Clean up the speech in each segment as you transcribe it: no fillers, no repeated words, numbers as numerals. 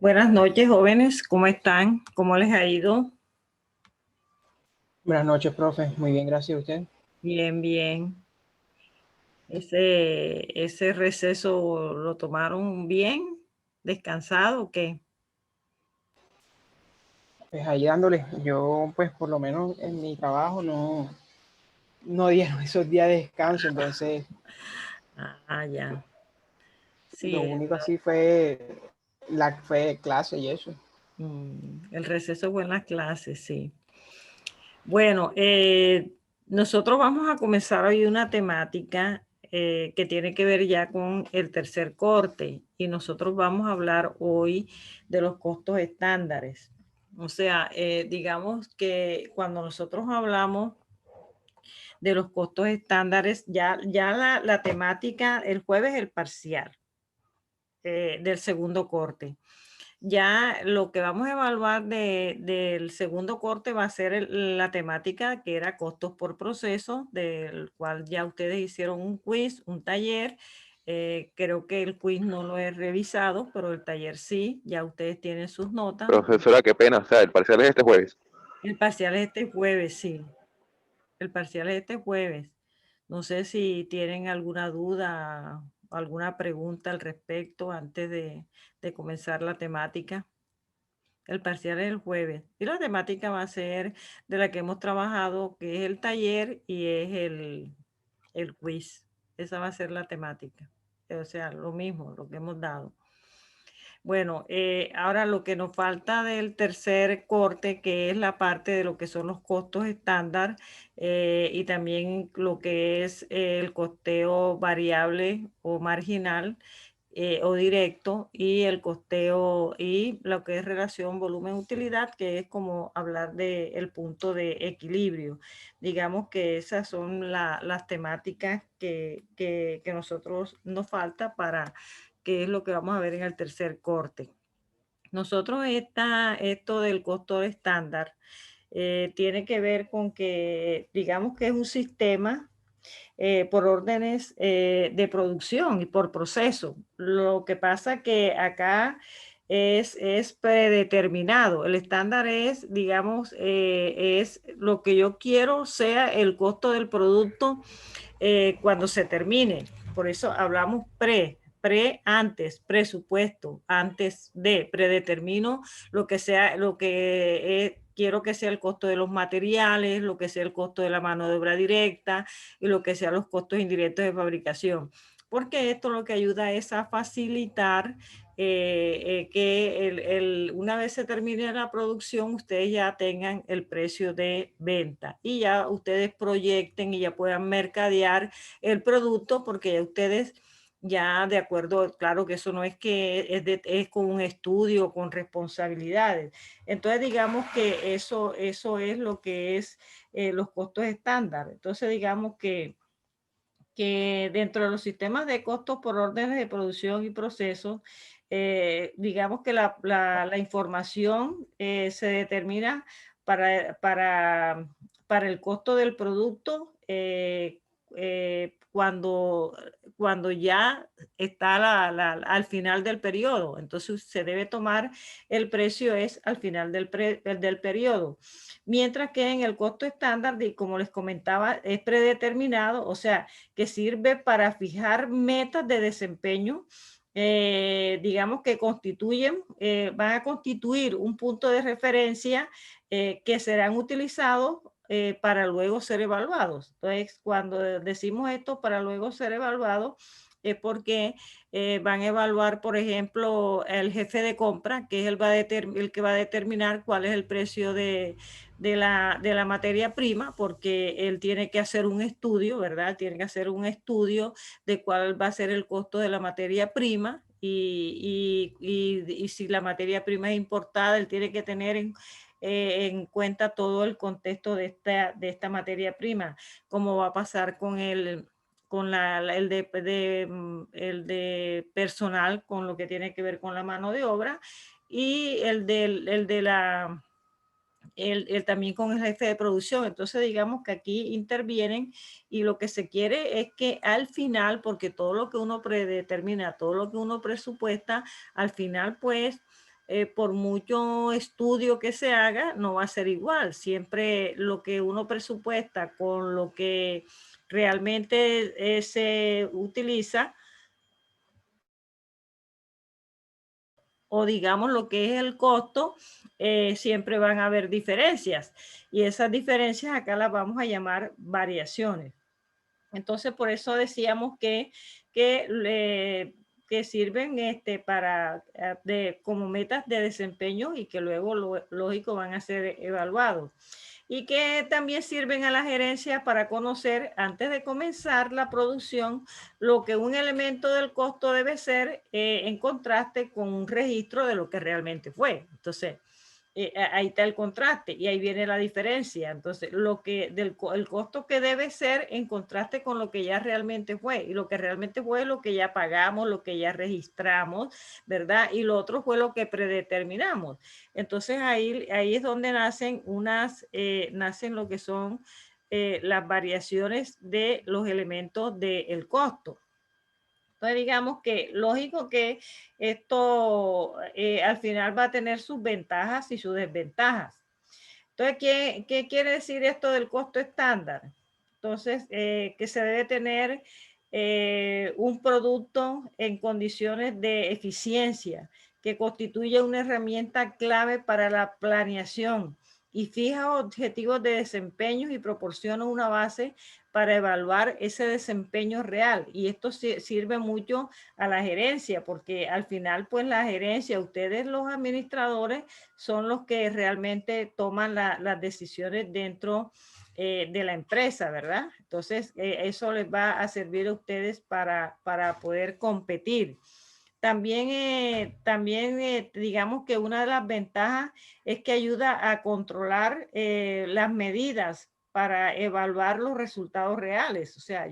Buenas noches, jóvenes. ¿Cómo están? ¿Cómo les ha ido? Buenas noches, profe. Muy bien, gracias a usted. Bien, bien. Ese receso lo tomaron bien, descansado o qué? Pues ahí dándole, yo pues por lo menos en mi trabajo no dieron esos días de descanso, entonces Ah, ya. lo Sí, único así fue clase y eso. el receso fue en las clases, sí. Bueno, nosotros vamos a comenzar hoy una temática que tiene que ver ya con el tercer corte y nosotros vamos a hablar hoy de los costos estándares. O sea, digamos que cuando nosotros hablamos de los costos estándares, ya la temática, el jueves el parcial del segundo corte. Ya lo que vamos a evaluar del segundo corte va a ser la temática que era costos por proceso, del cual ya ustedes hicieron un quiz, un taller. Creo que el quiz no lo he revisado, pero el taller sí, ya ustedes tienen sus notas. Profesora, qué pena, o sea, el parcial es este jueves. El parcial es este jueves, sí. El parcial es este jueves. No sé si tienen alguna duda, alguna pregunta al respecto antes de comenzar la temática. El parcial es el jueves y la temática va a ser de la que hemos trabajado, que es el taller y es el quiz. Esa va a ser la temática. O sea, lo mismo, lo que hemos dado. Bueno, ahora lo que nos falta del tercer corte, que es la parte de lo que son los costos estándar y también lo que es el costeo variable o marginal o directo y el costeo y lo que es relación volumen-utilidad, que es como hablar del punto de equilibrio. Digamos que esas son las temáticas que nosotros nos falta para que es lo que vamos a ver en el tercer corte. Nosotros esto del costo estándar tiene que ver con que, digamos que es un sistema por órdenes de producción y por proceso. Lo que pasa que acá es predeterminado. El estándar es, digamos, es lo que yo quiero sea el costo del producto cuando se termine. Por eso hablamos antes, presupuesto, antes de, predetermino lo que sea, lo que quiero que sea el costo de los materiales, lo que sea el costo de la mano de obra directa y lo que sean los costos indirectos de fabricación. Porque esto lo que ayuda es a facilitar que una vez se termine la producción, ustedes ya tengan el precio de venta y ya ustedes proyecten y ya puedan mercadear el producto porque ya ustedes ya de acuerdo, claro que eso no es que es con un estudio, con responsabilidades. Entonces digamos que eso es lo que es los costos estándar. Entonces digamos que dentro de los sistemas de costos por órdenes de producción y procesos, digamos que la información se determina para el costo del producto cuando ya está al final del periodo. Entonces se debe tomar el precio es al final del periodo. Mientras que en el costo estándar, como les comentaba, es predeterminado, o sea, que sirve para fijar metas de desempeño, digamos que van a constituir un punto de referencia que serán utilizados para luego ser evaluados. Entonces, cuando decimos esto para luego ser evaluados, es porque van a evaluar, por ejemplo, el jefe de compra, que es el que va a determinar cuál es el precio de la materia prima, porque él tiene que hacer un estudio, ¿verdad? Tiene que hacer un estudio de cuál va a ser el costo de la materia prima y si la materia prima es importada, él tiene que tener en cuenta todo el contexto de esta materia prima, como va a pasar con el de personal, con lo que tiene que ver con la mano de obra, y también con el jefe de producción. Entonces, digamos que aquí intervienen y lo que se quiere es que al final, porque todo lo que uno predetermina, todo lo que uno presupuesta, al final, pues, por mucho estudio que se haga, no va a ser igual. Siempre lo que uno presupuesta con lo que realmente se utiliza, o digamos lo que es el costo, siempre van a haber diferencias. Y esas diferencias acá las vamos a llamar variaciones. Entonces, por eso decíamos que sirven para, como metas de desempeño y que luego, lógico, van a ser evaluados. Y que también sirven a la gerencia para conocer, antes de comenzar la producción, lo que un elemento del costo debe ser en contraste con un registro de lo que realmente fue. Entonces, ahí está el contraste y ahí viene la diferencia. Entonces, el costo que debe ser en contraste con lo que ya realmente fue, y lo que realmente fue lo que ya pagamos, lo que ya registramos, ¿verdad? Y lo otro fue lo que predeterminamos. Entonces, ahí es donde nacen lo que son las variaciones de los elementos del costo. Entonces, digamos que lógico que esto al final va a tener sus ventajas y sus desventajas. Entonces, ¿qué quiere decir esto del costo estándar? Entonces, que se debe tener un producto en condiciones de eficiencia, que constituye una herramienta clave para la planeación y fija objetivos de desempeño y proporciona una base para evaluar ese desempeño real. Y esto sirve mucho a la gerencia, porque al final, pues la gerencia, ustedes los administradores, son los que realmente toman las decisiones dentro de la empresa, ¿verdad? Entonces, eso les va a servir a ustedes para poder competir. También, digamos que una de las ventajas es que ayuda a controlar las medidas para evaluar los resultados reales. O sea,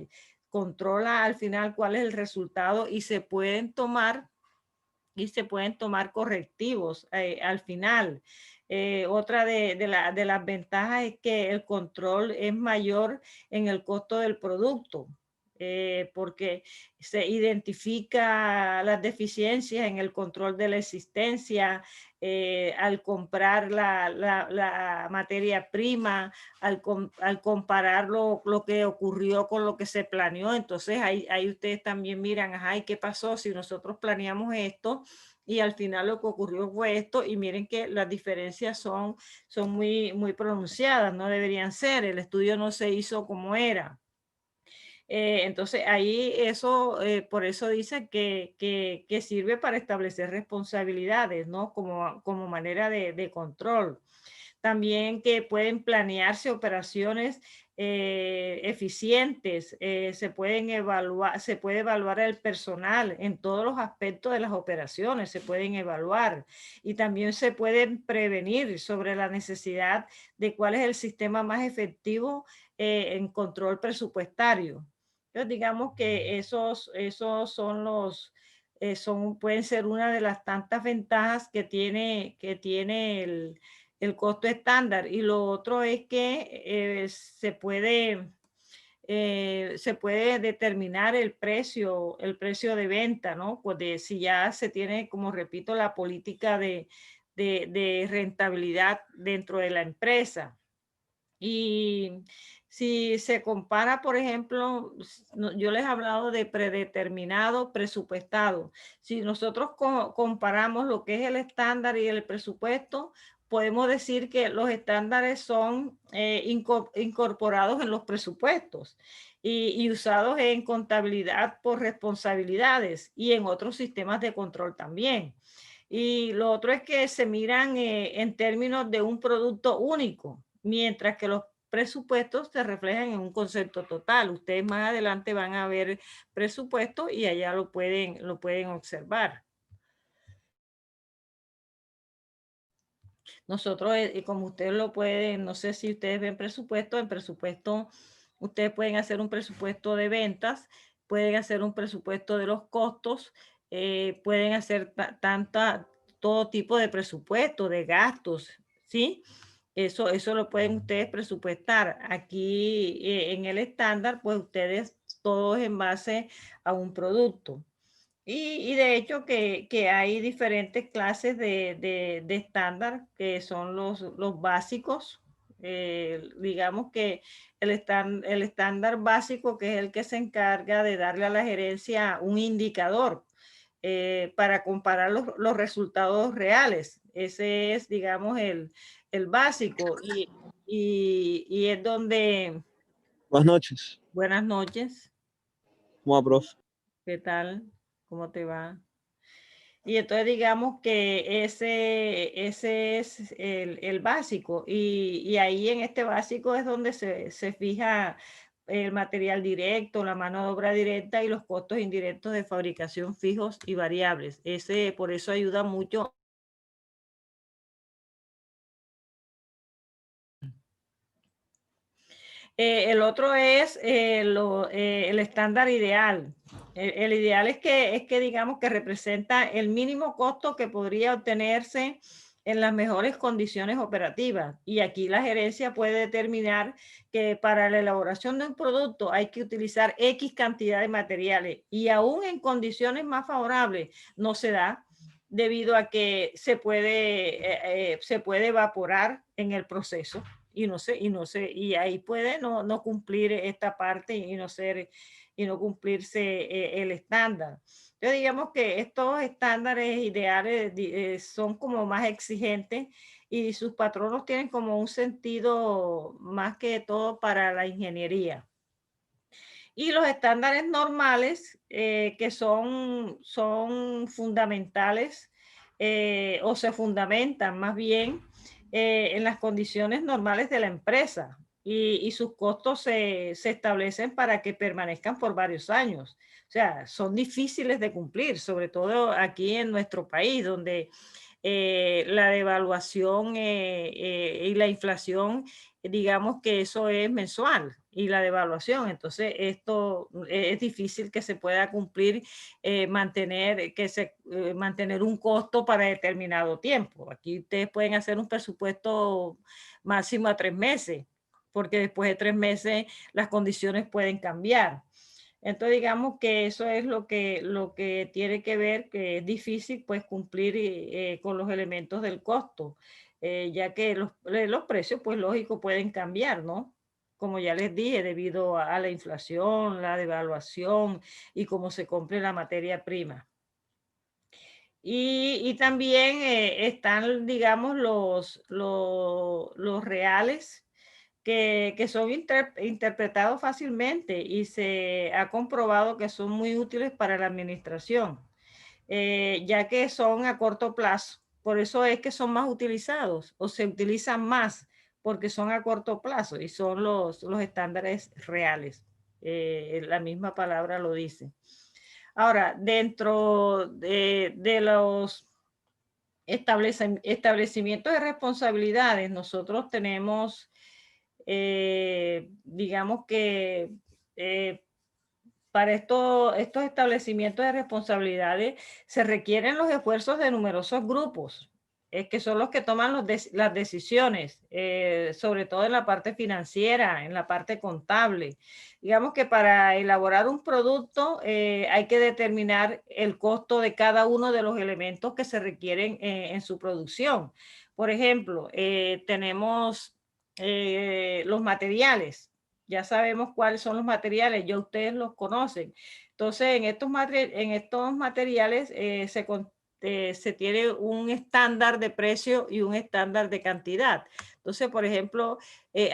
controla al final cuál es el resultado y se pueden tomar correctivos al final. Otra de las ventajas es que el control es mayor en el costo del producto. Porque se identifica las deficiencias en el control de la existencia, al comprar la materia prima, al comparar lo que ocurrió con lo que se planeó. Entonces ahí ustedes también miran, ajá, ¿y qué pasó si nosotros planeamos esto y al final lo que ocurrió fue esto? Y miren que las diferencias son muy, muy pronunciadas, no deberían ser, el estudio no se hizo como era. Entonces ahí por eso dice que sirve para establecer responsabilidades, ¿no? Como manera de control. También que pueden planearse operaciones eficientes, se puede evaluar el personal en todos los aspectos de las operaciones, se pueden evaluar, y también se pueden prevenir sobre la necesidad de cuál es el sistema más efectivo en control presupuestario. Entonces, digamos que esos pueden ser una de las tantas ventajas que tiene el costo estándar. Y lo otro es que se puede determinar el precio de venta, ¿no? Pues si ya se tiene, como repito, la política de rentabilidad dentro de la empresa. Y si se compara, por ejemplo, yo les he hablado de predeterminado, presupuestado. Si nosotros comparamos lo que es el estándar y el presupuesto, podemos decir que los estándares son incorporados en los presupuestos y usados en contabilidad por responsabilidades y en otros sistemas de control también. Y lo otro es que se miran en términos de un producto único, mientras que los presupuestos se reflejan en un concepto total. Ustedes más adelante van a ver presupuesto y allá lo pueden observar. Nosotros, como ustedes lo pueden, no sé si ustedes ven presupuesto, en presupuesto ustedes pueden hacer un presupuesto de ventas, pueden hacer un presupuesto de los costos, pueden hacer todo tipo de presupuesto, de gastos, ¿sí? Eso lo pueden ustedes presupuestar. Aquí en el estándar, pues ustedes todo es en base a un producto. Y de hecho que hay diferentes clases de estándar, que son los básicos. Digamos que el estándar básico, que es el que se encarga de darle a la gerencia un indicador para comparar los resultados reales. Ese es, digamos, el básico. Y es donde... Buenas noches. Buenas noches. ¿Cómo va, profe? ¿Qué tal? ¿Cómo te va? Y entonces digamos que ese es el básico. Y ahí en este básico es donde se fija el material directo, la mano de obra directa y los costos indirectos de fabricación fijos y variables. Por eso ayuda mucho. El otro es el estándar ideal. El ideal es que digamos que representa el mínimo costo que podría obtenerse en las mejores condiciones operativas. Y aquí la gerencia puede determinar que para la elaboración de un producto hay que utilizar X cantidad de materiales y aún en condiciones más favorables no se da, debido a que se puede evaporar en el proceso. Y ahí puede no cumplir esta parte y no cumplirse el estándar. Entonces digamos que estos estándares ideales son como más exigentes y sus patronos tienen como un sentido más que todo para la ingeniería. Y los estándares normales, que son fundamentales, o se fundamentan más bien en las condiciones normales de la empresa, y sus costos se establecen para que permanezcan por varios años. O sea, son difíciles de cumplir, sobre todo aquí en nuestro país, donde la devaluación y la inflación, digamos que eso es mensual, y la devaluación. Entonces, esto es difícil que se pueda cumplir, mantener un costo para determinado tiempo. Aquí ustedes pueden hacer un presupuesto máximo a 3 meses, porque después de 3 meses las condiciones pueden cambiar. Entonces, digamos que eso es lo que tiene que ver, que es difícil pues cumplir con los elementos del costo, ya que los precios, pues lógico, pueden cambiar, ¿no? Como ya les dije, debido a la inflación, la devaluación y cómo se compre la materia prima. Y también están, digamos, los reales, que son interpretados fácilmente y se ha comprobado que son muy útiles para la administración, ya que son a corto plazo. Por eso es que son más utilizados, o se utilizan más, porque son a corto plazo y son los estándares reales. La misma palabra lo dice. Ahora, dentro de los establecimientos de responsabilidades, nosotros tenemos, digamos que para estos establecimientos de responsabilidades se requieren los esfuerzos de numerosos grupos, que son los que toman las decisiones, sobre todo en la parte financiera, en la parte contable. Digamos que para elaborar un producto hay que determinar el costo de cada uno de los elementos que se requieren en su producción. Por ejemplo, tenemos los materiales. Ya sabemos cuáles son los materiales, ya ustedes los conocen. Entonces, en estos materiales se tiene un estándar de precio y un estándar de cantidad. Entonces, por ejemplo,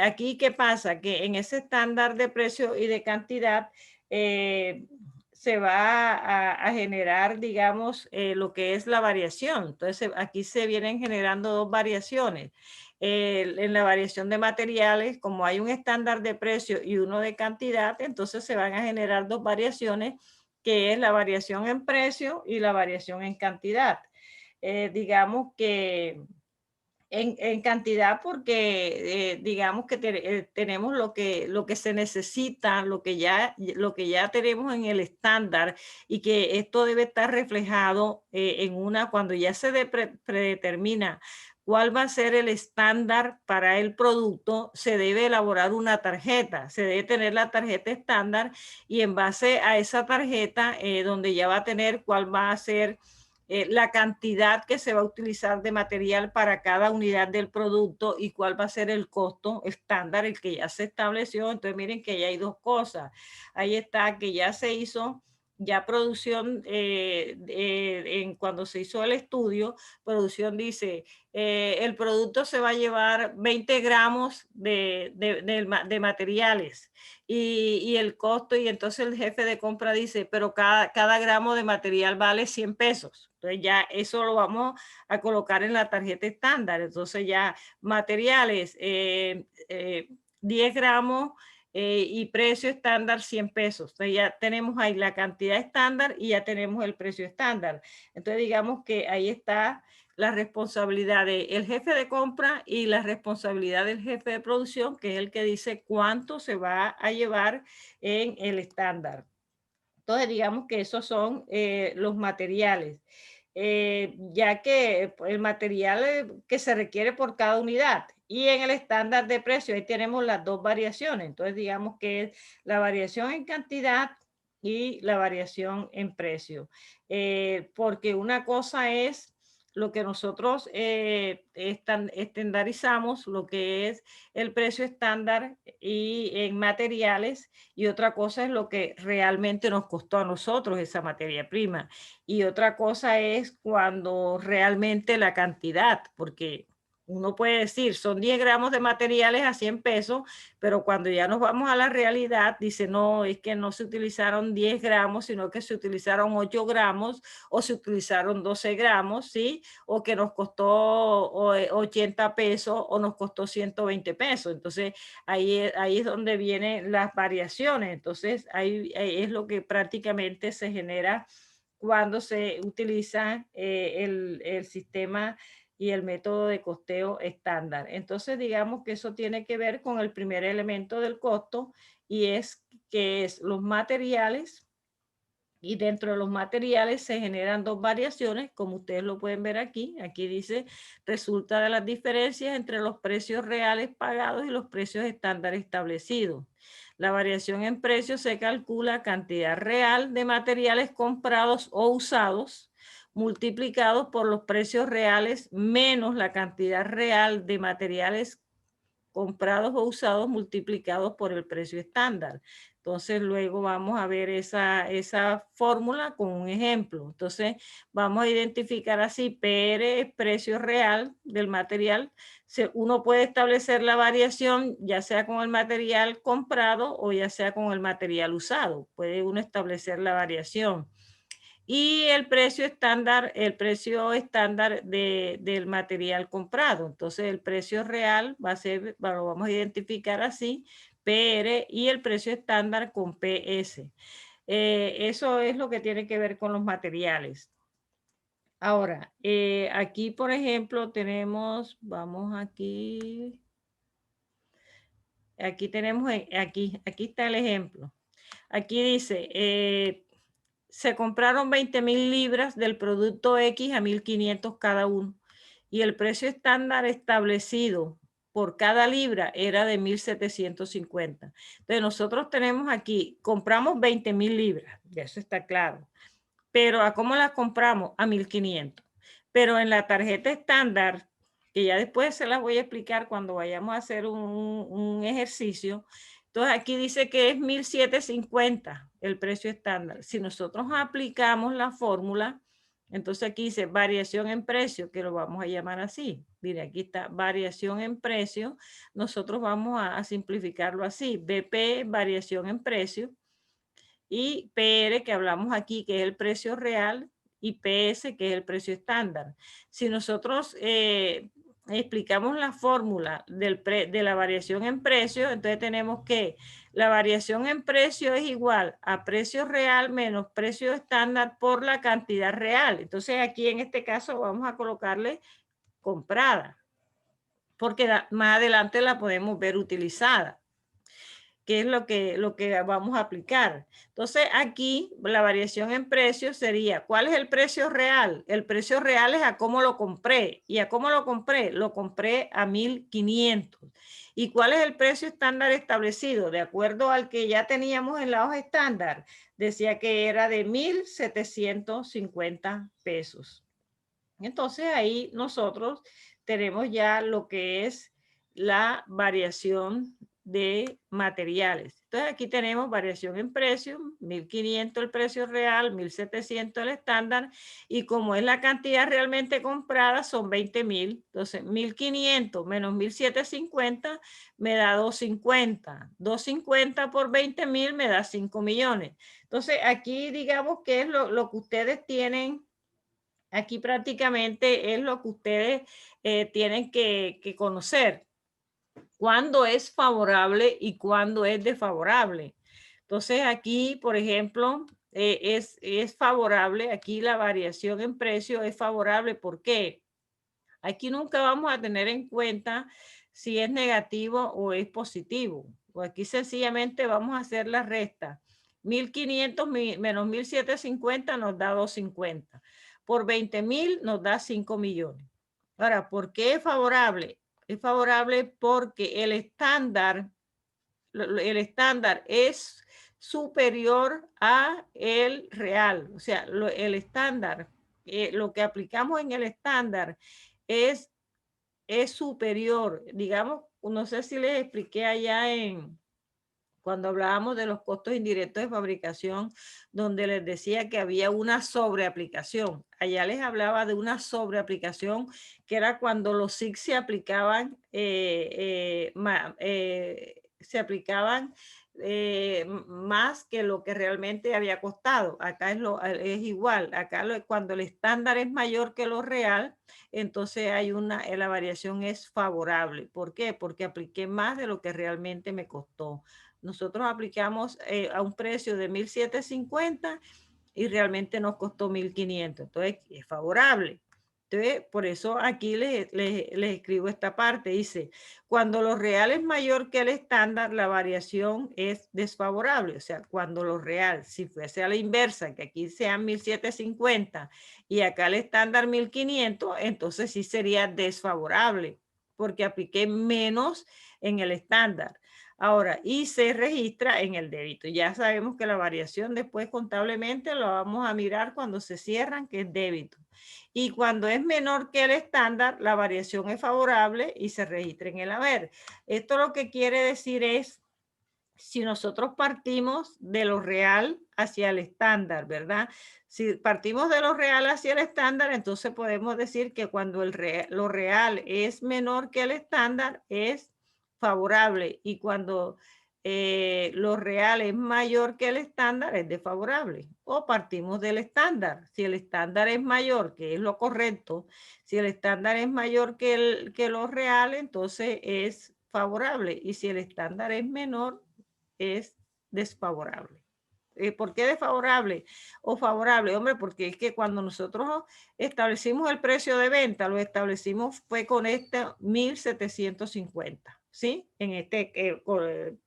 aquí, ¿qué pasa? Que en ese estándar de precio y de cantidad se va a generar, digamos, lo que es la variación. Entonces, aquí se vienen generando dos variaciones. En la variación de materiales, como hay un estándar de precio y uno de cantidad, entonces se van a generar dos variaciones, que es la variación en precio y la variación en cantidad. Digamos que en cantidad, porque digamos que tenemos lo que se necesita, lo que ya tenemos en el estándar, y que esto debe estar reflejado cuando ya se predetermina cuál va a ser el estándar para el producto, se debe elaborar una tarjeta, se debe tener la tarjeta estándar y en base a esa tarjeta donde ya va a tener cuál va a ser la cantidad que se va a utilizar de material para cada unidad del producto y cuál va a ser el costo estándar, el que ya se estableció. Entonces miren que ya hay dos cosas. Ahí está que ya se hizo ya producción, cuando se hizo el estudio, producción dice, el producto se va a llevar 20 gramos de materiales y el costo, y entonces el jefe de compra dice, pero cada gramo de material vale 100 pesos. Entonces ya eso lo vamos a colocar en la tarjeta estándar. Entonces ya materiales, 10 gramos, y precio estándar 100 pesos. Entonces ya tenemos ahí la cantidad estándar y ya tenemos el precio estándar. Entonces digamos que ahí está la responsabilidad del jefe de compra y la responsabilidad del jefe de producción, que es el que dice cuánto se va a llevar en el estándar. Entonces digamos que esos son los materiales. Ya que el material que se requiere por cada unidad y en el estándar de precio ahí tenemos las dos variaciones. Entonces digamos que es la variación en cantidad y la variación en precio, porque una cosa es lo que nosotros estandarizamos, lo que es el precio estándar y en materiales, y otra cosa es lo que realmente nos costó a nosotros esa materia prima. Y otra cosa es cuando realmente la cantidad, porque uno puede decir, son 10 gramos de materiales a 100 pesos, pero cuando ya nos vamos a la realidad, dice, no, es que no se utilizaron 10 gramos, sino que se utilizaron 8 gramos o se utilizaron 12 gramos, ¿sí? O que nos costó 80 pesos o nos costó 120 pesos. Entonces, ahí es donde vienen las variaciones. Entonces, ahí es lo que prácticamente se genera cuando se utiliza el sistema y el método de costeo estándar. Entonces, digamos que eso tiene que ver con el primer elemento del costo y es que es los materiales, y dentro de los materiales se generan dos variaciones, como ustedes lo pueden ver aquí. Aquí dice, resulta de las diferencias entre los precios reales pagados y los precios estándar establecidos. La variación en precios se calcula cantidad real de materiales comprados o usados multiplicados por los precios reales menos la cantidad real de materiales comprados o usados multiplicados por el precio estándar. Entonces luego vamos a ver esa fórmula con un ejemplo. Entonces vamos a identificar así, PR es precio real del material. Uno puede establecer la variación ya sea con el material comprado o ya sea con el material usado. Puede uno establecer la variación. Y el precio estándar del material comprado. Entonces el precio real va a ser, lo vamos a identificar así, PR, y el precio estándar con PS. Eso es lo que tiene que ver con los materiales. Ahora, aquí por ejemplo tenemos, vamos aquí tenemos, aquí está el ejemplo. Aquí dice, se compraron 20,000 libras del producto X a 1,500 cada uno y el precio estándar establecido por cada libra era de 1,750. Entonces nosotros tenemos aquí, compramos 20,000 libras, ya eso está claro, pero ¿a cómo las compramos? A 1,500. Pero en la tarjeta estándar, que ya después se las voy a explicar cuando vayamos a hacer un ejercicio. Entonces aquí dice que es 1,750 el precio estándar. Si nosotros aplicamos la fórmula, entonces aquí dice variación en precio, que lo vamos a llamar así. Mire, aquí está variación en precio. Nosotros vamos a simplificarlo así. BP, variación en precio. Y PR, que hablamos aquí, que es el precio real, y PS, que es el precio estándar. Si nosotros explicamos la fórmula de la variación en precio, entonces tenemos que la variación en precio es igual a precio real menos precio estándar por la cantidad real. Entonces aquí en este caso vamos a colocarle comprada, porque más adelante la podemos ver utilizada. qué es lo que vamos a aplicar. Entonces, aquí la variación en precio sería, ¿cuál es el precio real? El precio real es a cómo lo compré. ¿Y a cómo lo compré? Lo compré a 1.500. ¿Y cuál es el precio estándar establecido? De acuerdo al que ya teníamos en la hoja estándar, decía que era de 1.750 pesos. Entonces, ahí nosotros tenemos ya lo que es la variación de materiales. Entonces aquí tenemos variación en precio, 1.500 el precio real, 1.700 el estándar, y como es la cantidad realmente comprada son 20.000, entonces 1.500 menos 1.750 me da 250, 250 por 20.000 me da 5 millones. Entonces aquí digamos que es lo que ustedes tienen. Aquí prácticamente es lo que ustedes tienen que conocer. Cuándo es favorable y cuándo es desfavorable. Entonces aquí, por ejemplo, es favorable. Aquí la variación en precio es favorable. ¿Por qué? Aquí nunca vamos a tener en cuenta si es negativo o es positivo. O aquí sencillamente vamos a hacer la resta. 1.500 menos 1.750 nos da 250. Por 20.000 nos da 5 millones. Ahora, ¿por qué es favorable? Es favorable porque el estándar es superior a el real. O sea, el estándar, lo que aplicamos en el estándar es superior. Digamos, no sé si les expliqué allá cuando hablábamos de los costos indirectos de fabricación, donde les decía que había una sobreaplicación. Allá les hablaba de una sobreaplicación, que era cuando los SIC se aplicaban, más que lo que realmente había costado. Acá es igual. Acá cuando el estándar es mayor que lo real, entonces la variación es favorable. ¿Por qué? Porque apliqué más de lo que realmente me costó. Nosotros aplicamos a un precio de 1.750 y realmente nos costó 1.500. Entonces, es favorable. Entonces, por eso aquí les escribo esta parte. Dice, cuando lo real es mayor que el estándar, la variación es desfavorable. O sea, cuando lo real, si fuese a la inversa, que aquí sean 1.750 y acá el estándar 1.500, entonces sí sería desfavorable, porque apliqué menos en el estándar. Ahora, y se registra en el débito. Ya sabemos que la variación después contablemente lo vamos a mirar cuando se cierran, que es débito. Y cuando es menor que el estándar, la variación es favorable y se registra en el haber. Esto lo que quiere decir es, si nosotros partimos de lo real hacia el estándar, ¿verdad? Si partimos de lo real hacia el estándar, entonces podemos decir que cuando lo real es menor que el estándar, es favorable, y cuando lo real es mayor que el estándar, es desfavorable. O partimos del estándar. Si el estándar es mayor, que es lo correcto, si el estándar es mayor que lo real, entonces es favorable. Y si el estándar es menor, es desfavorable. ¿Por qué desfavorable o favorable? Hombre, porque es que cuando nosotros establecimos el precio de venta, lo establecimos fue con este 1.750, ¿sí?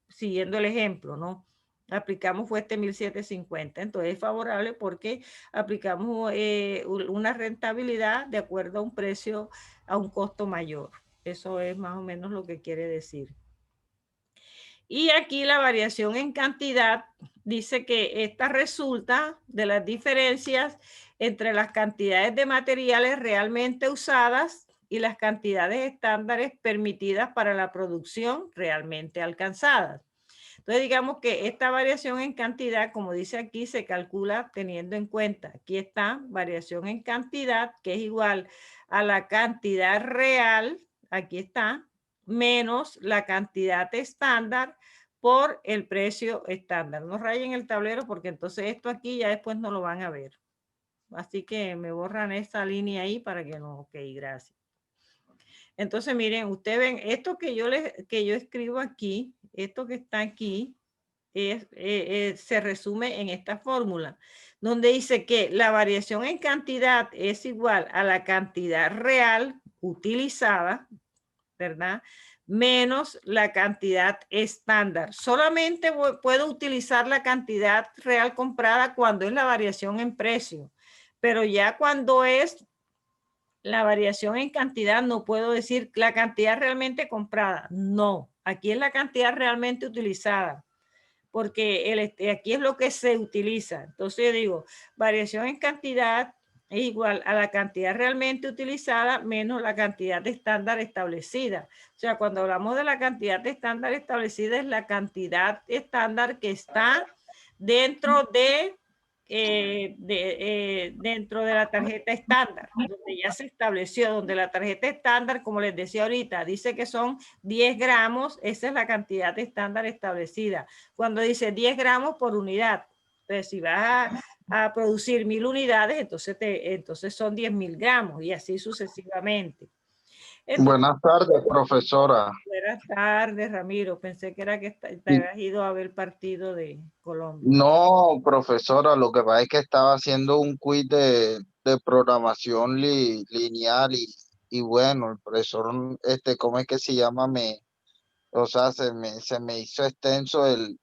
Siguiendo el ejemplo, ¿no? Aplicamos fue este 1.750. Entonces es favorable porque aplicamos una rentabilidad de acuerdo a un precio, a un costo mayor. Eso es más o menos lo que quiere decir. Y aquí la variación en cantidad dice que esta resulta de las diferencias entre las cantidades de materiales realmente usadas y las cantidades estándares permitidas para la producción realmente alcanzadas. Entonces, digamos que esta variación en cantidad, como dice aquí, se calcula teniendo en cuenta, aquí está, variación en cantidad, que es igual a la cantidad real, aquí está, menos la cantidad estándar por el precio estándar. No rayen el tablero porque entonces esto aquí ya después no lo van a ver. Así que me borran esta línea ahí para que no, ok, gracias. Entonces, miren, ustedes ven, esto que yo escribo aquí, esto que está aquí, se resume en esta fórmula, donde dice que la variación en cantidad es igual a la cantidad real utilizada, ¿verdad? menos la cantidad estándar. Solamente puedo utilizar la cantidad real comprada cuando es la variación en precio, pero ya cuando es la variación en cantidad no puedo decir la cantidad realmente comprada. No, aquí es la cantidad realmente utilizada, porque aquí es lo que se utiliza. Entonces yo digo, variación en cantidad es igual a la cantidad realmente utilizada menos la cantidad estándar establecida. O sea, cuando hablamos de la cantidad estándar establecida es la cantidad estándar que está dentro dentro de la tarjeta estándar, donde ya se estableció, donde la tarjeta estándar, como les decía ahorita, dice que son 10 gramos, esa es la cantidad estándar establecida. Cuando dice 10 gramos por unidad, entonces si vas a producir 1000 unidades, entonces son 10.000 gramos y así sucesivamente. Entonces, Buenas tardes, profesora. buenas tardes, Ramiro. Pensé que era que te Sí. habías ido a ver el partido de Colombia. No, profesora, lo que pasa es que estaba haciendo un quiz de programación lineal y bueno, el profesor, ¿cómo es que se llama? O sea, se me hizo extenso el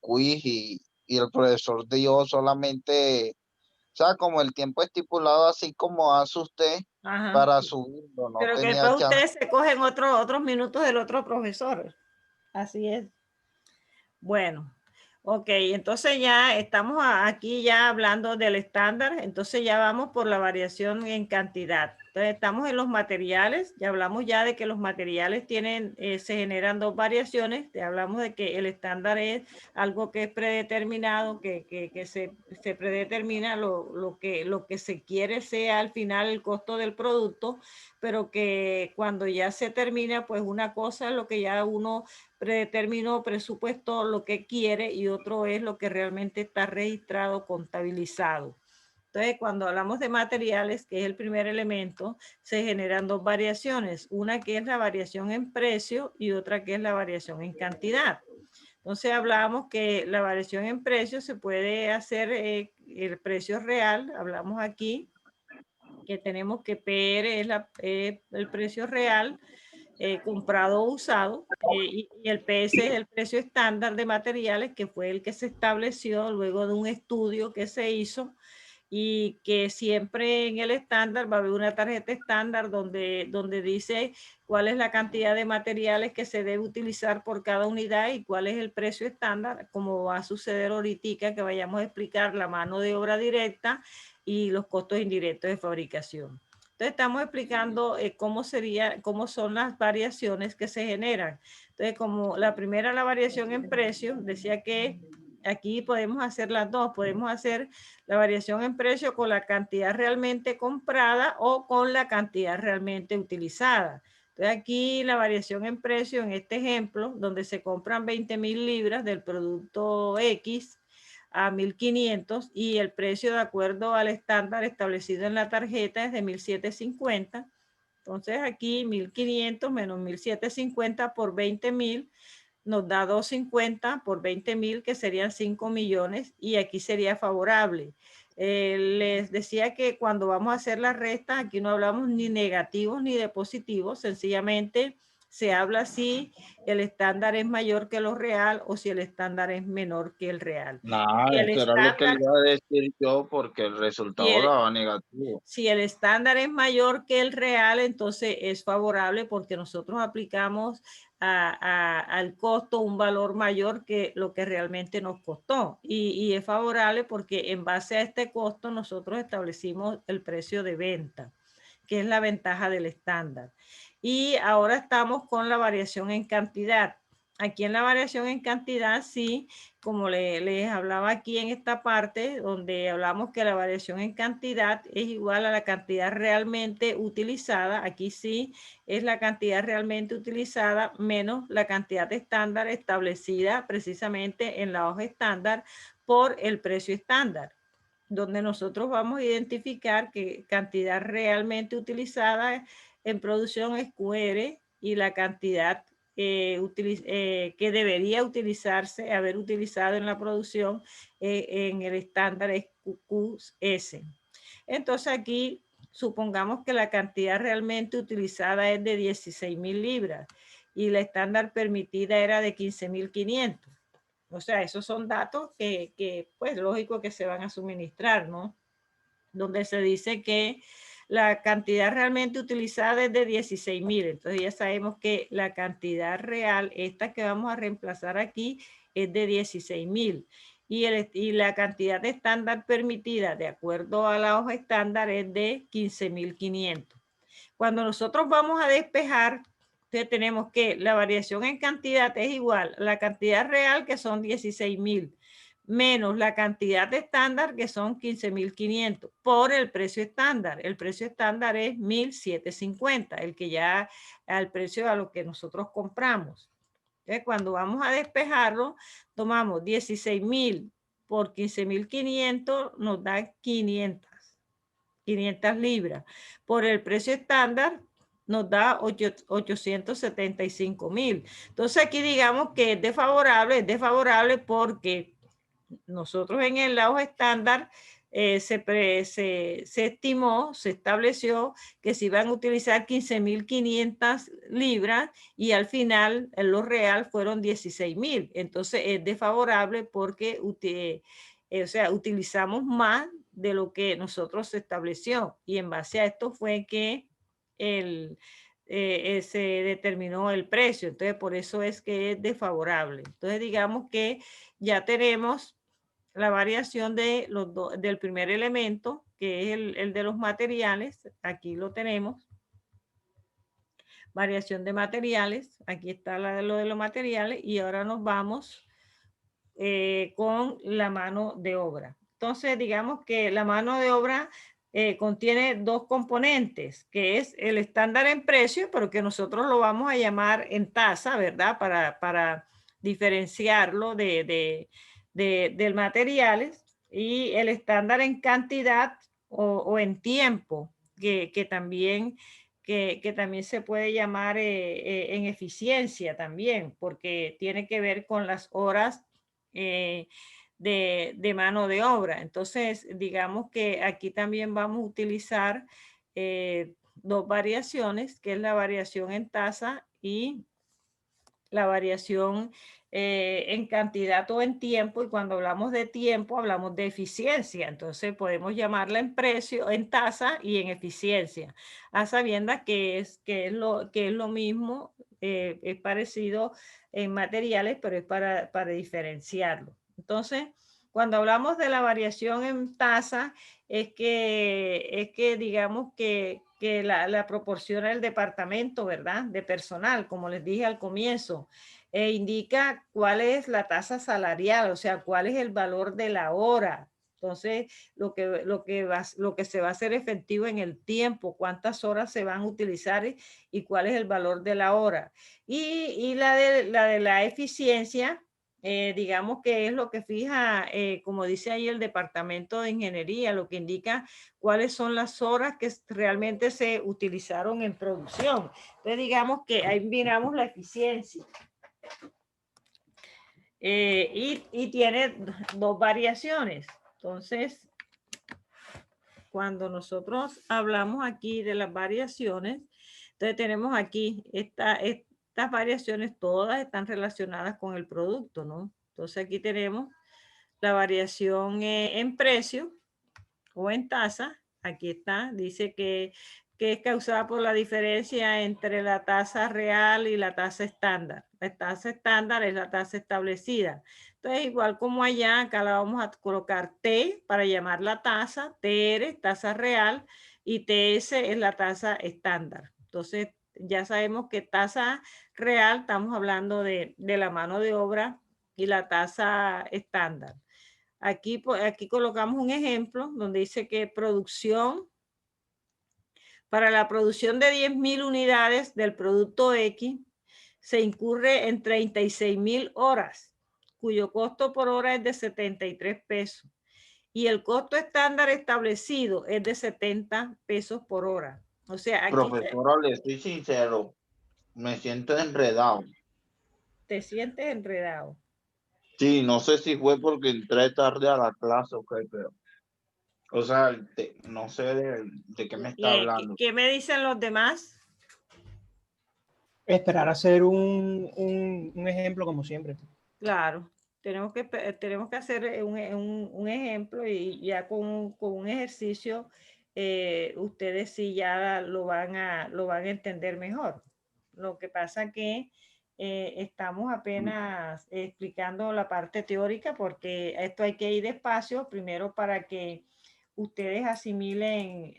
quiz y el profesor dio solamente, o sea, como el tiempo estipulado, así como hace usted Ajá. para subirlo, no Pero que tenía después chance. ustedes se cogen otros minutos del otro profesor. Así es. Bueno, ok, entonces ya estamos aquí ya hablando del estándar, entonces ya vamos por la variación en cantidad. Entonces estamos en los materiales, ya hablamos ya de que los materiales tienen, se generan dos variaciones, ya hablamos de que el estándar es algo que es predeterminado, que se predetermina lo que se quiere sea al final el costo del producto, pero que cuando ya se termina, pues una cosa es lo que ya uno predeterminó, presupuesto lo que quiere y otro es lo que realmente está registrado, contabilizado. Entonces, cuando hablamos de materiales, que es el primer elemento, se generan dos variaciones, una que es la variación en precio y otra que es la variación en cantidad. Entonces, hablamos que la variación en precio se puede hacer el precio real, hablamos aquí que tenemos que PR es el precio real, comprado o usado, y el PS es el precio estándar de materiales, que fue el que se estableció luego de un estudio que se hizo y que siempre en el estándar va a haber una tarjeta estándar donde dice cuál es la cantidad de materiales que se debe utilizar por cada unidad y cuál es el precio estándar, como va a suceder ahorita que vayamos a explicar la mano de obra directa y los costos indirectos de fabricación. Entonces estamos explicando cómo son las variaciones que se generan. Entonces, como la primera, la variación en precio, decía que aquí podemos hacer las dos, podemos hacer la variación en precio con la cantidad realmente comprada o con la cantidad realmente utilizada. Entonces aquí la variación en precio, en este ejemplo, donde se compran 20.000 libras del producto X a 1.500 y el precio de acuerdo al estándar establecido en la tarjeta es de 1.750. Entonces aquí 1.500 menos 1.750 por 20.000 nos da 250 por 20.000, que serían 5 millones, y aquí sería favorable. Les decía que cuando vamos a hacer la resta, aquí no hablamos ni negativos ni de positivos, sencillamente se habla si el estándar es mayor que lo real o si el estándar es menor que el real. Nada, Si el eso era lo que le estándar, iba a decir yo porque el si resultado el, daba negativo. si el estándar es mayor que el real, entonces es favorable porque nosotros aplicamos al costo un valor mayor que lo que realmente nos costó. Y es favorable porque en base a este costo nosotros establecimos el precio de venta, que es la ventaja del estándar. Y ahora estamos con la variación en cantidad. Aquí en la variación en cantidad, sí, como les hablaba aquí en esta parte, donde hablamos que la variación en cantidad es igual a la cantidad realmente utilizada. Aquí sí es la cantidad realmente utilizada menos la cantidad estándar establecida precisamente en la hoja estándar por el precio estándar, donde nosotros vamos a identificar que cantidad realmente utilizada en producción es QR y la cantidad que debería haber utilizado en la producción en el estándar es QQS. Entonces aquí supongamos que la cantidad realmente utilizada es de 16.000 libras y la estándar permitida era de 15.500. O sea, esos son datos que, pues, lógico que se van a suministrar, ¿no? Donde se dice que la cantidad realmente utilizada es de 16.000. Entonces ya sabemos que la cantidad real, esta que vamos a reemplazar aquí, es de 16.000. Y la cantidad estándar permitida, de acuerdo a la hoja estándar, es de 15.500. Cuando nosotros vamos a despejar, entonces tenemos que la variación en cantidad es igual a la cantidad real, que son 16.000, menos la cantidad de estándar, que son 15.500, por el precio estándar. El precio estándar es 1.750, el que ya al precio a lo que nosotros compramos. Entonces, cuando vamos a despejarlo, tomamos 16.000 por 15.500, nos da 500 libras. Por el precio estándar nos da 875.000. Entonces aquí digamos que es desfavorable porque nosotros en el hoja estándar se estimó, se estableció que se iban a utilizar 15.500 libras y al final en lo real fueron 16.000. Entonces es desfavorable porque o sea, utilizamos más de lo que nosotros se estableció, y en base a esto fue que se determinó el precio. Entonces por eso es que es desfavorable. Entonces digamos que ya tenemos la variación de del primer elemento, que es el de los materiales. Aquí lo tenemos. Variación de materiales. Aquí está lo de los materiales. Y ahora nos vamos con la mano de obra. Entonces, digamos que la mano de obra contiene dos componentes, que es el estándar en precio, pero que nosotros lo vamos a llamar en tasa, ¿verdad? Para diferenciarlo del materiales, y el estándar en cantidad o en tiempo, que también se puede llamar en eficiencia también, porque tiene que ver con las horas de mano de obra. Entonces, digamos que aquí también vamos a utilizar dos variaciones, que es la variación en tasa y la variación en cantidad o en tiempo. Y cuando hablamos de tiempo, hablamos de eficiencia. Entonces, podemos llamarla en precio, en tasa y en eficiencia, a sabiendas que es lo mismo, es parecido en materiales, pero es para diferenciarlo. Entonces, cuando hablamos de la variación en tasa, es que digamos que la proporciona el departamento, ¿verdad? De personal, como les dije al comienzo, indica cuál es la tasa salarial, o sea, cuál es el valor de la hora. Entonces, lo que se va a hacer efectivo en el tiempo, cuántas horas se van a utilizar y cuál es el valor de la hora. Y la de la eficiencia, digamos que es lo que fija, como dice ahí el departamento de ingeniería, lo que indica cuáles son las horas que realmente se utilizaron en producción. Entonces digamos que ahí miramos la eficiencia. Y tiene dos variaciones. Entonces, cuando nosotros hablamos aquí de las variaciones, entonces tenemos aquí estas variaciones, todas están relacionadas con el producto, ¿no? Entonces aquí tenemos la variación en precio o en tasa. Aquí está, dice que es causada por la diferencia entre la tasa real y la tasa estándar. La tasa estándar es la tasa establecida. Entonces, igual como allá, acá la vamos a colocar T para llamar la tasa, TR, tasa real, y TS es la tasa estándar. Entonces, ya sabemos que tasa real, estamos hablando de la mano de obra, y la tasa estándar. Aquí colocamos un ejemplo donde dice que para la producción de 10.000 unidades del producto X se incurre en 36.000 horas, cuyo costo por hora es de 73 pesos. Y el costo estándar establecido es de 70 pesos por hora. O sea, aquí Profesora, le soy sincero, me siento enredado. te sientes enredado. Sí, no sé si fue porque entré tarde a la clase o qué, pero, o sea, no sé de qué me está hablando. ¿Qué me dicen los demás? esperar a hacer un ejemplo como siempre. Claro, tenemos que hacer un ejemplo y ya con un ejercicio ustedes sí ya lo van a entender mejor. Lo que pasa que estamos apenas explicando la parte teórica porque esto hay que ir despacio, primero para que ustedes asimilen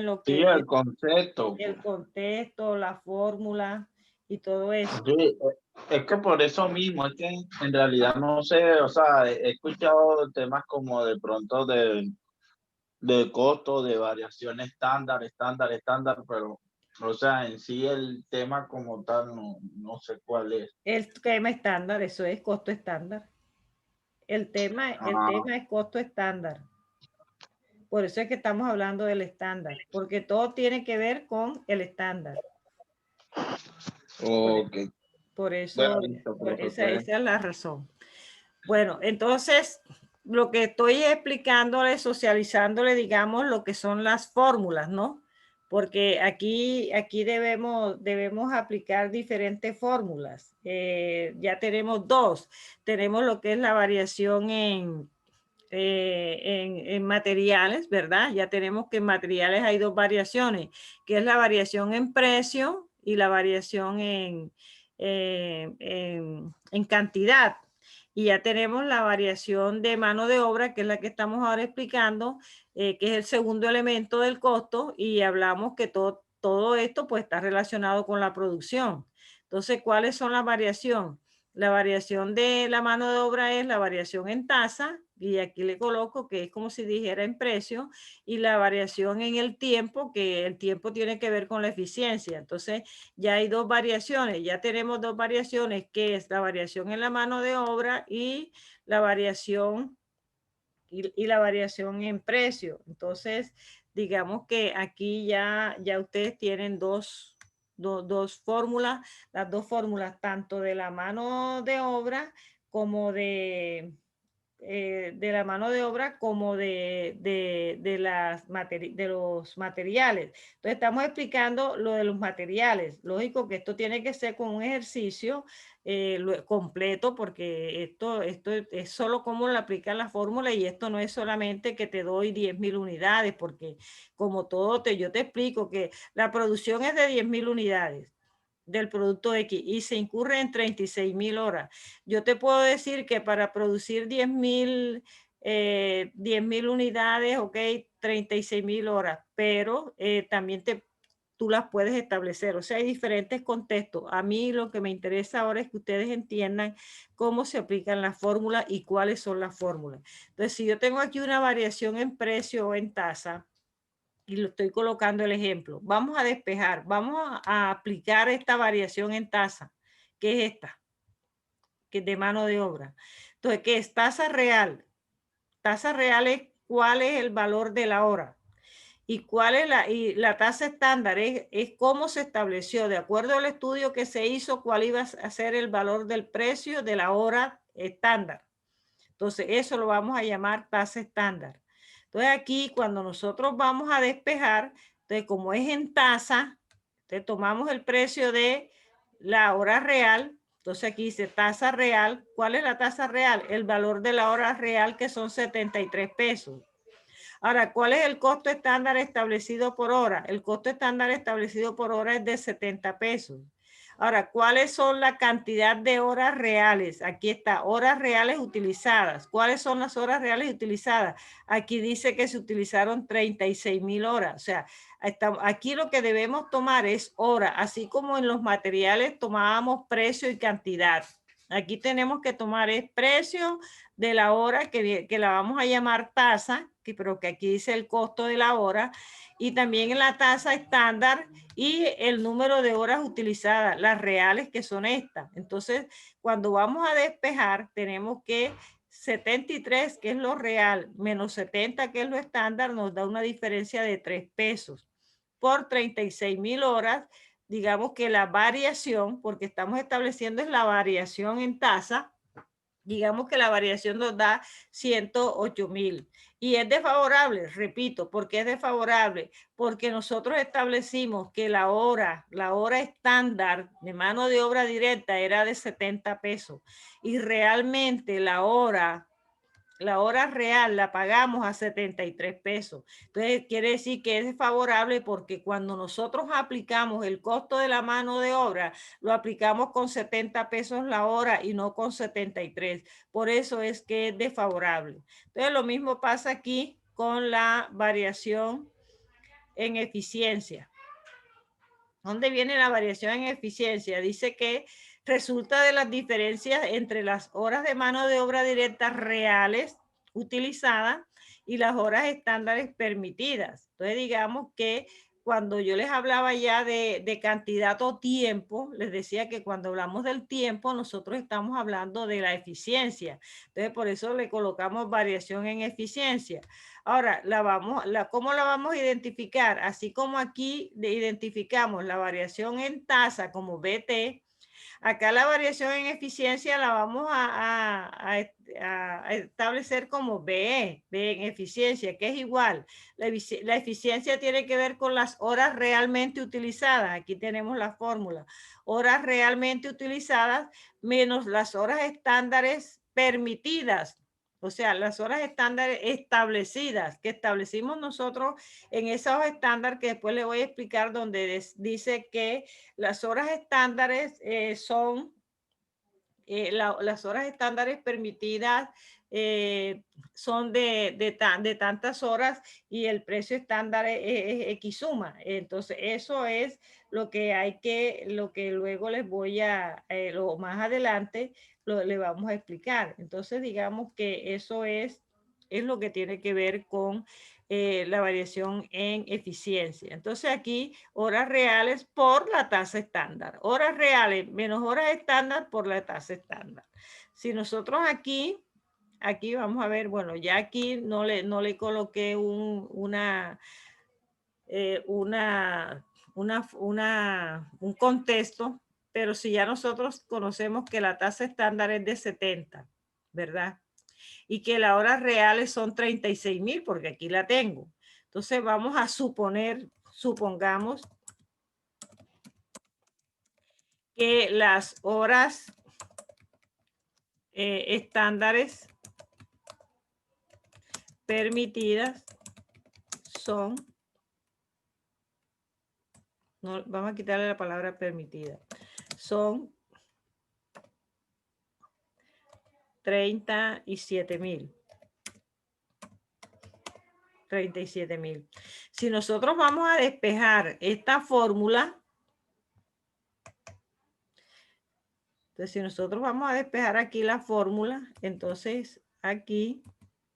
lo Sí, que es el concepto. el contexto, la fórmula y todo eso. Sí, es que por eso mismo, es que en realidad no sé, o sea, he escuchado temas como de pronto de costo, de variación estándar, pero, o sea, en sí el tema como tal no sé cuál es. El tema estándar, eso es costo estándar. El tema es costo estándar. Por eso es que estamos hablando del estándar, porque todo tiene que ver con el estándar. Ok. Por eso, Bueno, listo, esa profesor. es la razón. Bueno, entonces, lo que estoy explicándole, socializándole, digamos, lo que son las fórmulas, ¿no? Porque aquí debemos aplicar diferentes fórmulas. Ya tenemos dos. Tenemos lo que es la variación en materiales, ¿verdad? Ya tenemos que en materiales hay dos variaciones, que es la variación en precio y la variación en cantidad. Y ya tenemos la variación de mano de obra, que es la que estamos ahora explicando, que es el segundo elemento del costo, y hablamos que todo esto pues está relacionado con la producción. Entonces, ¿cuáles son las variaciones? La variación de la mano de obra es la variación en tasa, y aquí le coloco que es como si dijera en precio, y la variación en el tiempo, que el tiempo tiene que ver con la eficiencia. Entonces, ya hay dos variaciones, ya tenemos dos variaciones, que es la variación en la mano de obra y la variación en precio. Entonces, digamos que aquí ya ustedes tienen dos fórmulas, las dos fórmulas, tanto de la mano de obra como de la mano de obra como de los materiales. Entonces estamos explicando lo de los materiales. Lógico que esto tiene que ser con un ejercicio completo, porque esto es solo cómo le aplican la fórmula, y esto no es solamente que te doy 10.000 unidades, porque como todo yo te explico que la producción es de 10.000 unidades del producto X y se incurre en 36.000 horas. Yo te puedo decir que para producir 10.000 unidades, ok, 36.000 horas, pero también tú las puedes establecer. O sea, hay diferentes contextos. A mí lo que me interesa ahora es que ustedes entiendan cómo se aplican las fórmulas y cuáles son las fórmulas. Entonces, si yo tengo aquí una variación en precio o en tasa, y lo estoy colocando el ejemplo. Vamos a despejar, vamos a aplicar esta variación en tasa, que es esta, que es de mano de obra. Entonces, ¿qué es tasa real? Tasa real es cuál es el valor de la hora. ¿Y cuál es la tasa estándar? Es cómo se estableció, de acuerdo al estudio que se hizo, cuál iba a ser el valor del precio de la hora estándar. Entonces, eso lo vamos a llamar tasa estándar. Entonces, aquí cuando nosotros vamos a despejar, entonces como es en tasa, entonces tomamos el precio de la hora real. Entonces aquí dice tasa real. ¿Cuál es la tasa real? El valor de la hora real, que son 73 pesos. Ahora, ¿cuál es el costo estándar establecido por hora? El costo estándar establecido por hora es de 70 pesos. Ahora, ¿cuáles son la cantidad de horas reales? Aquí está, horas reales utilizadas. ¿Cuáles son las horas reales utilizadas? Aquí dice que se utilizaron 36.000 horas. O sea, aquí lo que debemos tomar es hora, así como en los materiales tomábamos precio y cantidad. Aquí tenemos que tomar el precio de la hora, que la vamos a llamar tasa, pero que aquí dice el costo de la hora, y también en la tasa estándar y el número de horas utilizadas, las reales, que son estas. Entonces, cuando vamos a despejar, tenemos que 73, que es lo real, menos 70, que es lo estándar, nos da una diferencia de 3 pesos. Por 36.000 horas, digamos que la variación, porque estamos estableciendo es la variación en tasa, Digamos que la variación nos da 108.000 y es desfavorable, repito, ¿por qué es desfavorable? Porque nosotros establecimos que la hora estándar de mano de obra directa era de 70 pesos y realmente la hora real la pagamos a 73 pesos. Entonces, quiere decir que es desfavorable porque cuando nosotros aplicamos el costo de la mano de obra, lo aplicamos con 70 pesos la hora y no con 73. Por eso es que es desfavorable. Entonces, lo mismo pasa aquí con la variación en eficiencia. ¿Dónde viene la variación en eficiencia? Dice que resulta de las diferencias entre las horas de mano de obra directa reales utilizadas y las horas estándares permitidas. Entonces, digamos que cuando yo les hablaba ya de cantidad o tiempo, les decía que cuando hablamos del tiempo, nosotros estamos hablando de la eficiencia. Entonces, por eso le colocamos variación en eficiencia. Ahora, ¿cómo la vamos a identificar? Así como aquí identificamos la variación en tasa como BT, acá la variación en eficiencia la vamos a establecer como BE, B en eficiencia, que es igual. La eficiencia tiene que ver con las horas realmente utilizadas. Aquí tenemos la fórmula. Horas realmente utilizadas menos las horas estándares permitidas. O sea, las horas estándares establecidas que establecimos nosotros en esos estándares que después les voy a explicar donde dice que las horas estándares son las horas estándares permitidas son de tantas horas y el precio estándar es X suma. Entonces, eso es lo que luego les voy lo más adelante le vamos a explicar. Entonces, digamos que eso es lo que tiene que ver con la variación en eficiencia. Entonces aquí horas reales por la tasa estándar. Horas reales menos horas estándar por la tasa estándar. Si nosotros aquí vamos a ver, bueno, ya aquí no le coloqué un contexto, pero si ya nosotros conocemos que la tasa estándar es de 70, ¿verdad? Y que las horas reales son 36.000, porque aquí la tengo. Entonces vamos a supongamos que las horas estándares permitidas son, no, vamos a quitarle la palabra permitida, son 37.000. 37.000. Si nosotros vamos a despejar esta fórmula, entonces si nosotros vamos a despejar aquí la fórmula, entonces aquí,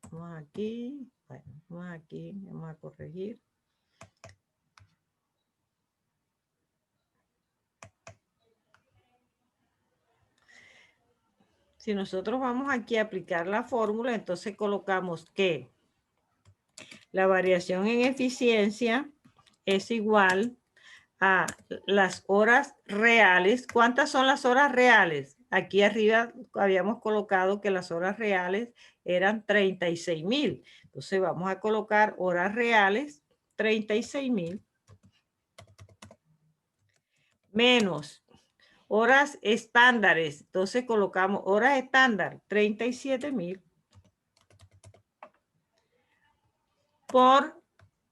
vamos aquí, bueno, vamos aquí, vamos a corregir. Si nosotros vamos aquí a aplicar la fórmula, entonces colocamos que la variación en eficiencia es igual a las horas reales. ¿Cuántas son las horas reales? Aquí arriba habíamos colocado que las horas reales eran 36.000. Entonces vamos a colocar horas reales 36.000 menos horas estándares. Entonces colocamos horas estándar 37.000 por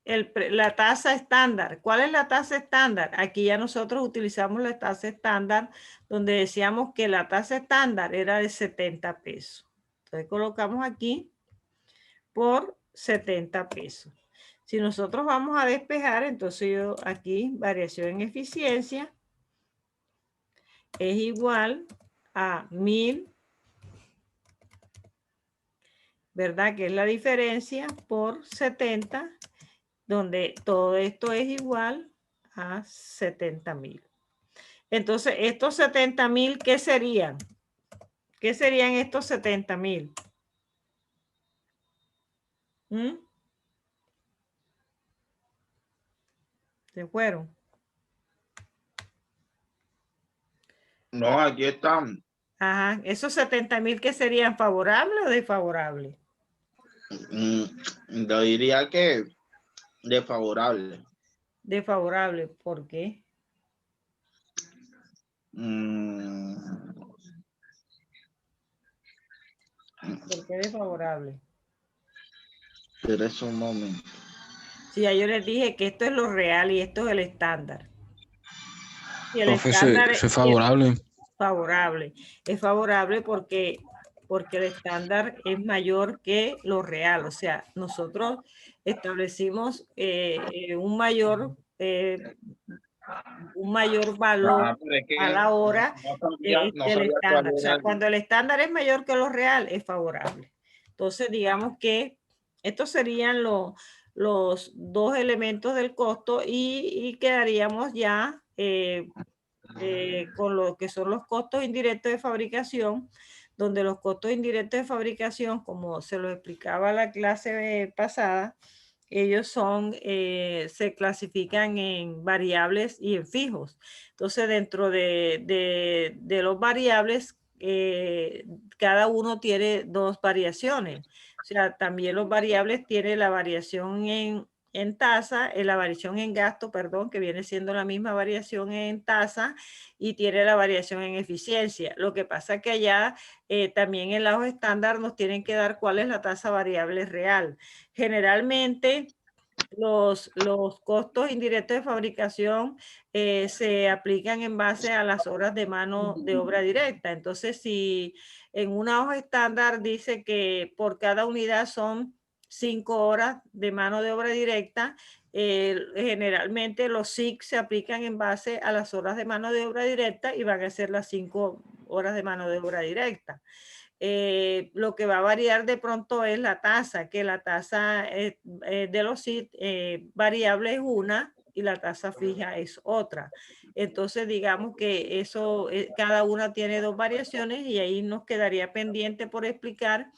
la tasa estándar. ¿Cuál es la tasa estándar? Aquí ya nosotros utilizamos la tasa estándar donde decíamos que la tasa estándar era de 70 pesos. Entonces colocamos aquí por 70 pesos. Si nosotros vamos a despejar, entonces yo aquí variación en eficiencia es igual a 1000, ¿verdad? Que es la diferencia por 70, donde todo esto es igual a 70.000. Entonces, estos 70.000, ¿qué serían? ¿Qué serían estos 70.000? ¿Se fueron? No, aquí están. Ajá, esos 70.000 que serían favorables o desfavorables. Yo diría que desfavorable. Desfavorables, ¿por qué? Mm, ¿Por qué desfavorable? Espera un momento. Sí, ya yo les dije que esto es lo real y esto es el estándar. Y el Profe, estándar eso es favorable. favorable. Es favorable porque el estándar es mayor que lo real. O sea, nosotros establecimos un mayor valor Pero es a que la hora no del sabía cuál estándar. O era sea, cuando el estándar es mayor que lo real, es favorable. Entonces, digamos que estos serían los dos elementos del costo y quedaríamos ya con lo que son los costos indirectos de fabricación, donde los costos indirectos de fabricación, como se lo explicaba la clase pasada, ellos se clasifican en variables y en fijos. Entonces, dentro de los variables, cada uno tiene dos variaciones. O sea, también los variables tienen la variación en tasa, la variación en gasto, perdón, que viene siendo la misma variación en tasa, y tiene la variación en eficiencia. Lo que pasa es que allá también en la hoja estándar nos tienen que dar cuál es la tasa variable real. Generalmente los costos indirectos de fabricación se aplican en base a las horas de mano de obra directa. Entonces, si en una hoja estándar dice que por cada unidad son 5 horas de mano de obra directa, generalmente los SIC se aplican en base a las horas de mano de obra directa y van a ser las 5 horas de mano de obra directa. Lo que va a variar de pronto es la tasa, que la tasa de los SIC variable es una y la tasa fija es otra. Entonces, digamos que eso, cada una tiene dos variaciones y ahí nos quedaría pendiente por explicar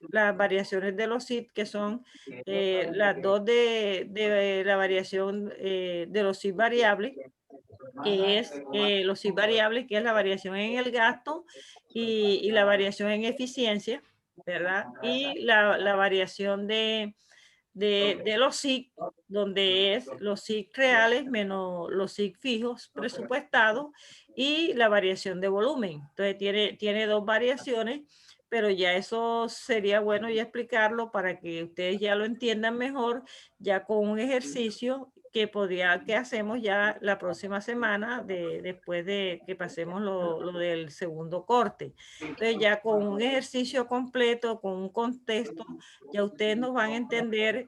las variaciones de los SIC, que son las dos de la variación de los SIC variables, que es los SIC variables, que es la variación en el gasto y la variación en eficiencia, ¿verdad? Y la variación de los SIC, donde es los SIC reales menos los SIC fijos presupuestados y la variación de volumen. Entonces tiene dos variaciones, pero ya eso sería bueno ya explicarlo para que ustedes ya lo entiendan mejor, ya con un ejercicio que hacemos ya la próxima semana después de que pasemos lo del segundo corte. Entonces ya con un ejercicio completo, con un contexto, ya ustedes nos van a entender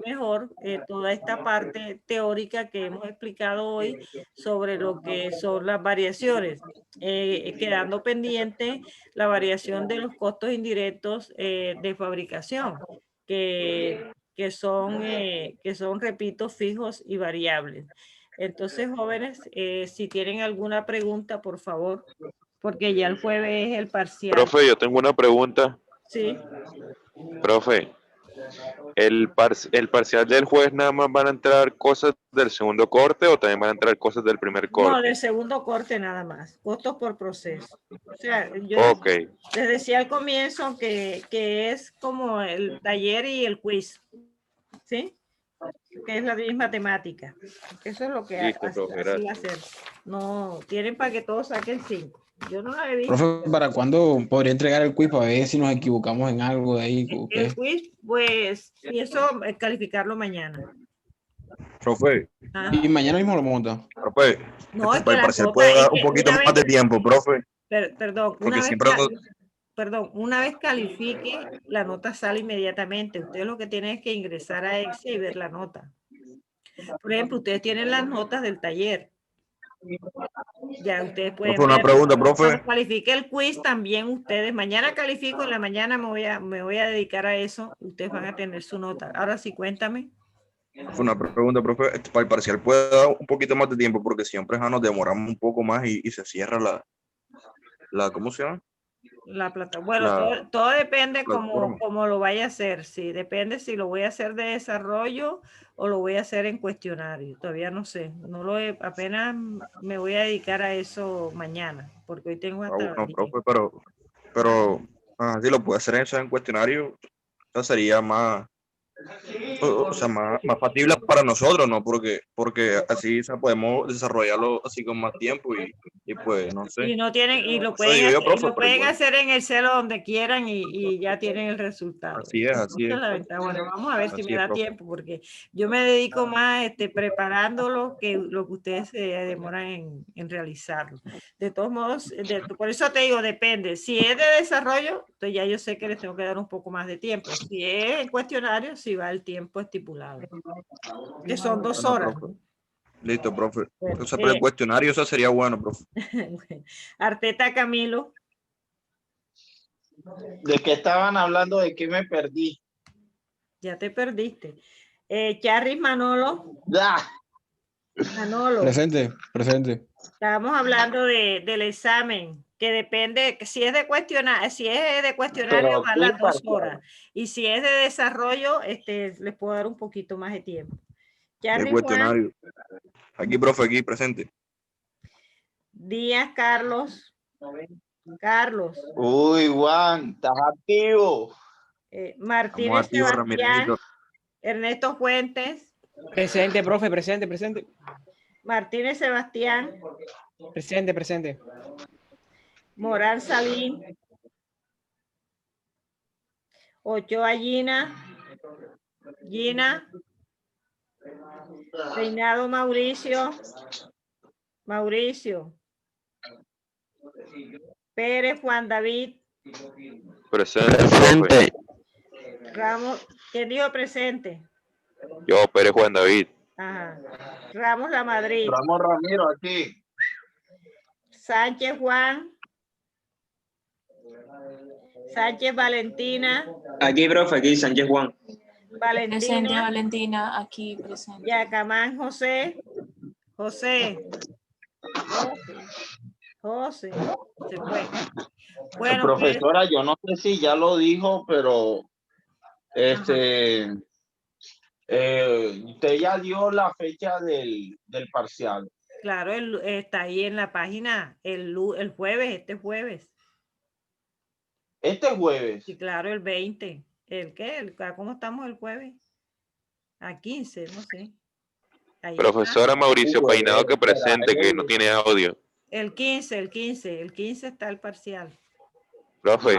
mejor toda esta parte teórica que hemos explicado hoy sobre lo que son las variaciones, quedando pendiente la variación de los costos indirectos de fabricación, que son, repito, fijos y variables. Entonces, jóvenes, si tienen alguna pregunta, por favor, porque ya el jueves es el parcial. Profe, yo tengo una pregunta. Sí. Profe, ¿el parcial del jueves nada más van a entrar cosas del segundo corte o también van a entrar cosas del primer corte? No, del segundo corte nada más, costos por proceso. O sea, yo Ok, les decía al comienzo que es como el taller y el quiz, ¿sí? Que es la misma temática. Eso es lo que listo, profe, así va a gracias. ser. No, tienen para que todos saquen 5. Yo no la he visto. Profe, ¿para cuándo podría entregar el quiz para ver si nos equivocamos en algo de ahí? ¿O qué? El quiz, pues, pienso calificarlo mañana. Profe, Ah. Y mañana mismo lo monta. profe, No, es que para el la parcial nota puede es dar que un poquito una más de vez, tiempo, profe, perdón, porque siempre una vez califique, la nota sale inmediatamente. Ustedes lo que tienen es que ingresar a Excel y ver la nota. Por ejemplo, ustedes tienen las notas del taller. Ya ustedes pueden profe, una ver. pregunta, profe, Cuando califique el quiz, también ustedes, mañana califico, en la mañana me voy a dedicar a eso. Ustedes van a tener su nota. Ahora sí, cuéntame. profe, para el parcial puede dar un poquito más de tiempo, porque siempre nos demoramos un poco más y se cierra ¿cómo se llama? La plata. Bueno, todo depende plataforma. cómo lo vaya a hacer. Sí, depende si lo voy a hacer de desarrollo o lo voy a hacer en cuestionario. Todavía no sé. Apenas me voy a dedicar a eso mañana, porque hoy tengo hasta Bueno, las 10. profe, pero si lo puede hacer eso en cuestionario, eso sería más, o sea, más factible para nosotros, ¿no? Porque así, o sea, podemos desarrollarlo así con más tiempo y pues, no sé. Y no tienen, y lo Eso pueden digo yo, hacer, profe, lo pero pueden igual. hacer en el celo donde quieran y ya tienen el resultado. Así es, así Esa es. la ventaja. Bueno, vamos a ver si Así me es, da profe. tiempo, porque yo me dedico más preparándolo que lo que ustedes se demoran en realizarlo. De todos modos, por eso te digo, depende. Si es de desarrollo, entonces ya yo sé que les tengo que dar un poco más de tiempo. Si es en cuestionario, sí va el tiempo estipulado, que son 2 Bueno, horas. profe. Listo, profe. Bueno, O sea, pero el cuestionario, eso sería bueno, profe. Arteta Camilo. ¿De qué estaban hablando? ¿De qué me perdí? Ya te perdiste. Charris Manolo. ¡Ah! Manolo. Presente, presente. Estábamos hablando del examen, que depende, que si es de cuestionario Pero van ¿qué las 2 parcial? horas. Y si es de desarrollo, les puedo dar un poquito más de tiempo. El Charly Juan cuestionario. Aquí, profe, aquí presente. Díaz Carlos. Carlos. Uy, Juan, estás activo. Martínez Estamos activos, Sebastián. Ramirito. Ernesto Fuentes. Presente, profe, presente. Martínez Sebastián. Presente. Morán Salín. Ochoa Gina. Reinado Mauricio. Pérez Juan David. Presente, profe. Ramos, ¿quién dijo presente? Yo, Pérez Juan David. Ajá. Ramos La Madrid. Ramos Ramiro, aquí. Sánchez Juan. Sánchez Valentina. Aquí, profe, aquí, Sánchez Juan. Valentina. Presente, Valentina, aquí presente. Yacamán José. José. Se fue. Bueno, Profesora, yo no sé si ya lo dijo, pero usted ya dio la fecha del parcial. claro, está ahí en la página el jueves, este jueves. Este jueves. Sí, claro, el 20. ¿El qué? ¿Cómo estamos el jueves? A 15, no sé. Ahí Profesora está. Mauricio Peinado que presente, que no tiene audio. El 15 está el parcial. Profe,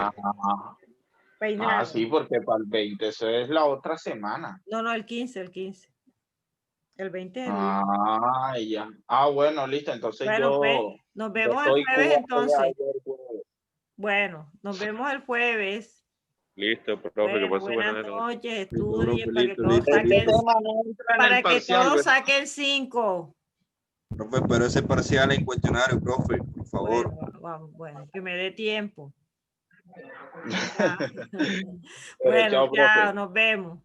Peinado. Sí, porque para el 20 eso es la otra semana. No, el 15. El 20 es el Ya. Bueno, listo, entonces bueno, pues, nos vemos el jueves entonces. Bueno, nos vemos el jueves. listo, profe, que pase buenas buenas noches, Listo, estudien profe, para que listo. todos saquen 5. Profe, pero ese parcial en cuestionario, profe, por favor. Bueno, que me dé tiempo. Chao, Bueno, profe. chao, nos vemos.